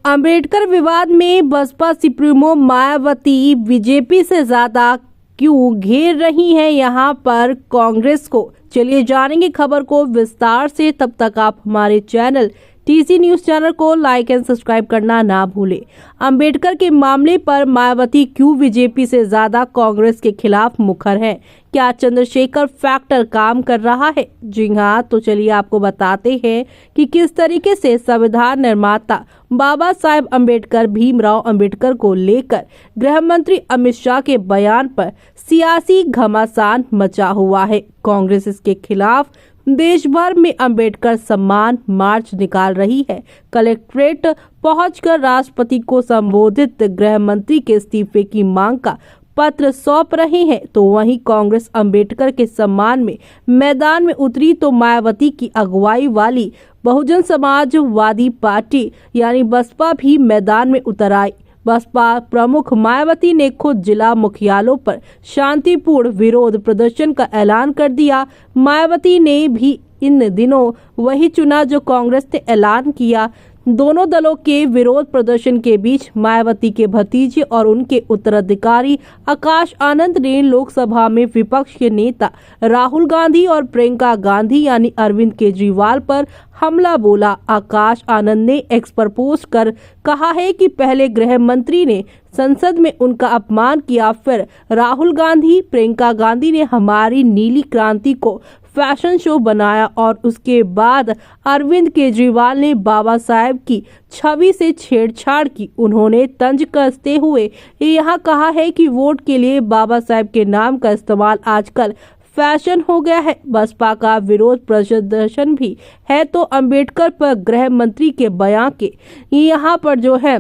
अंबेडकर विवाद में Baspa supremo Mayawati BJP से ज्यादा क्यों घेर रही हैं यहां पर कांग्रेस को। चलिए जानेंगे खबर को विस्तार से। तब तक आप हमारे चैनल टीसी न्यूज चैनल को लाइक एंड सब्सक्राइब करना ना भूलें। अंबेडकर के मामले पर मायावती क्यों बीजेपी से ज्यादा कांग्रेस के खिलाफ मुखर है? क्या चंद्रशेखर फैक्टर काम कर रहा है? जी हाँ, तो चलिए आपको बताते हैं कि किस तरीके से संविधान निर्माता बाबा साहेब अंबेडकर भीमराव अंबेडकर को लेकर गृह मंत्री अमित शाह के बयान पर सियासी घमासान मचा हुआ है। कांग्रेस इसके खिलाफ देश भर में अंबेडकर सम्मान मार्च निकाल रही है। कलेक्ट्रेट पहुंचकर राष्ट्रपति को संबोधित गृह मंत्री के इस्तीफे की मांग का पत्र सौंप रहे हैं। तो वहीं कांग्रेस अंबेडकर के सम्मान में मैदान में उतरी तो मायावती की अगुवाई वाली बहुजन समाजवादी पार्टी यानी बसपा भी मैदान में उतर आई। बसपा प्रमुख मायावती ने खुद जिला मुख्यालयों पर शांतिपूर्ण विरोध प्रदर्शन का ऐलान कर दिया। मायावती ने भी इन दिनों वही चुना जो कांग्रेस ने ऐलान किया। दोनों दलों के विरोध प्रदर्शन के बीच मायावती के भतीजे और उनके उत्तराधिकारी आकाश आनंद ने लोकसभा में विपक्ष के नेता राहुल गांधी और प्रियंका गांधी यानी अरविंद केजरीवाल पर हमला बोला। आकाश आनंद ने एक्स पर पोस्ट कर कहा है कि पहले गृह मंत्री ने संसद में उनका अपमान किया, फिर राहुल गांधी प्रियंका गांधी ने हमारी नीली क्रांति को फैशन शो बनाया और उसके बाद अरविंद केजरीवाल ने बाबा साहेब की छवि से छेड़छाड़ की। उन्होंने तंज कसते हुए यहाँ कहा है कि वोट के लिए बाबा साहेब के नाम का इस्तेमाल आजकल फैशन हो गया है। बसपा का विरोध प्रदर्शन भी है तो अंबेडकर पर गृह मंत्री के बयान के यहाँ पर जो है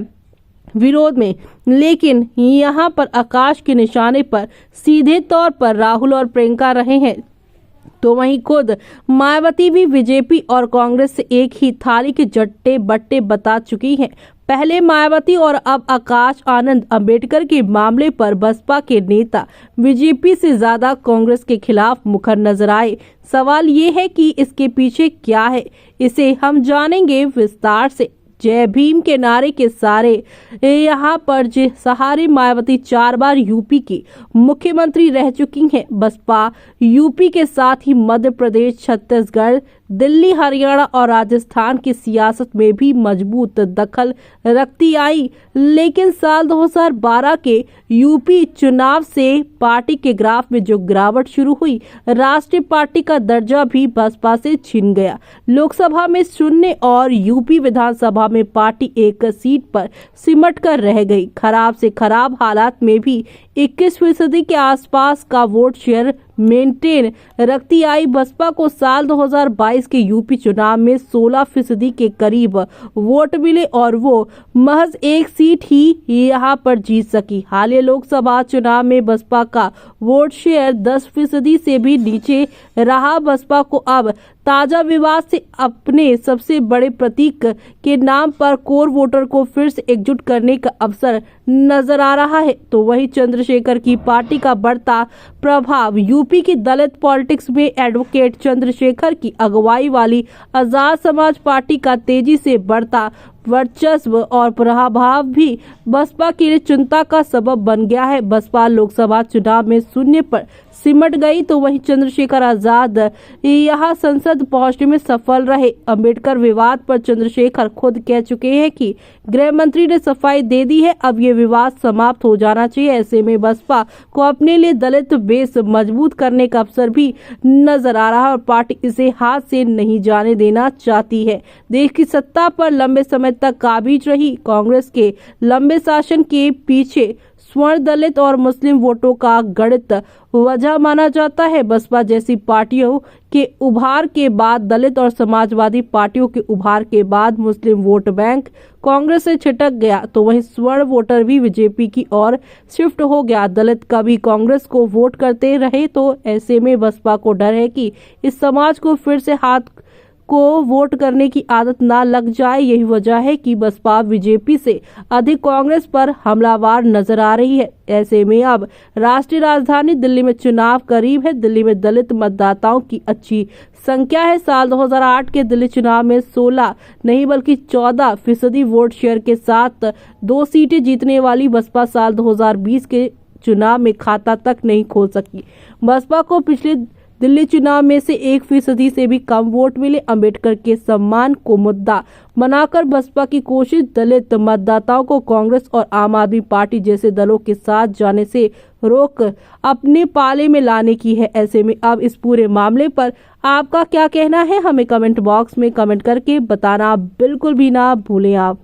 विरोध में, लेकिन यहाँ पर आकाश के निशाने पर सीधे तौर पर राहुल और प्रियंका रहे हैं। तो वहीं खुद मायावती भी बीजेपी और कांग्रेस से एक ही थाली के जट्टे बट्टे बता चुकी हैं। पहले मायावती और अब आकाश आनंद अंबेडकर के मामले पर बसपा के नेता बीजेपी से ज्यादा कांग्रेस के खिलाफ मुखर नजर आए। सवाल ये है कि इसके पीछे क्या है, इसे हम जानेंगे विस्तार से। जय भीम के नारे के सारे यहाँ पर सहारे मायावती 4 बार यूपी की मुख्यमंत्री रह चुकी हैं। बसपा यूपी के साथ ही मध्य प्रदेश, छत्तीसगढ़, दिल्ली, हरियाणा और राजस्थान की सियासत में भी मजबूत दखल रखती आई। लेकिन साल 2012 के यूपी चुनाव से पार्टी के ग्राफ में जो गिरावट शुरू हुई, राष्ट्रीय पार्टी का दर्जा भी बसपा से छिन गया। लोकसभा में शून्य और यूपी विधानसभा में पार्टी एक सीट पर सिमट कर रह गई। खराब से खराब हालात में भी 21% के आसपास का वोट शेयर मेंटेन रखती आई। बसपा को साल 2022 के यूपी चुनाव में 16% के करीब वोट मिले और वो महज एक सीट ही यहाँ पर जीत सकी। हालिया लोकसभा चुनाव में बसपा का वोट शेयर 10% से भी नीचे रहा। बसपा को अब ताजा विवाद से अपने सबसे बड़े प्रतीक के नाम पर कोर वोटर को फिर से एकजुट करने का अवसर नजर आ रहा है। तो वही चंद्रशेखर की पार्टी का बढ़ता प्रभाव यूपी की दलित पॉलिटिक्स में एडवोकेट चंद्रशेखर की अगुवाई वाली आजाद समाज पार्टी का तेजी से बढ़ता वर्चस्व और प्रभाव भी बसपा के लिए चिंता का सबब बन गया है। बसपा लोकसभा चुनाव में शून्य पर सिमट गई तो वहीं चंद्रशेखर आजाद यहाँ संसद पहुंचने में सफल रहे। अंबेडकर विवाद पर चंद्रशेखर खुद कह चुके हैं कि गृह मंत्री ने सफाई दे दी है, अब ये विवाद समाप्त हो जाना चाहिए। ऐसे में बसपा को अपने लिए दलित बेस मजबूत करने का अवसर भी नजर आ रहा है और पार्टी इसे हाथ से नहीं जाने देना चाहती है। देश की सत्ता पर लंबे समय तक काबिज रही कांग्रेस के लंबे शासन के पीछे स्वर्ण दलित और मुस्लिम वोटों का गणित वजह माना जाता है। बसपा जैसी पार्टियों के उभार के बाद, दलित और समाजवादी पार्टियों के उभार के बाद मुस्लिम वोट बैंक कांग्रेस से छिटक गया तो वहीं स्वर्ण वोटर भी बीजेपी की ओर शिफ्ट हो गया। दलित कभी कांग्रेस को वोट करते रहे तो ऐसे में बसपा को डर है कि इस समाज को फिर से हाथ को वोट करने की आदत ना लग जाए। यही वजह है कि बसपा बीजेपी से अधिक कांग्रेस पर हमलावर नजर आ रही है। ऐसे में अब राष्ट्रीय राजधानी दिल्ली में चुनाव करीब है। दिल्ली में दलित मतदाताओं की अच्छी संख्या है। साल 2008 के दिल्ली चुनाव में 16 नहीं बल्कि 14% वोट शेयर के साथ 2 सीटें जीतने वाली बसपा साल 2020 के चुनाव में खाता तक नहीं खोल सकी। बसपा को पिछले दिल्ली चुनाव में से 1% से भी कम वोट मिले। अंबेडकर के सम्मान को मुद्दा बनाकर बसपा की कोशिश दलित मतदाताओं को कांग्रेस और आम आदमी पार्टी जैसे दलों के साथ जाने से रोक अपने पाले में लाने की है। ऐसे में अब इस पूरे मामले पर आपका क्या कहना है, हमें कमेंट बॉक्स में कमेंट करके बताना बिल्कुल भी ना भूलें आप।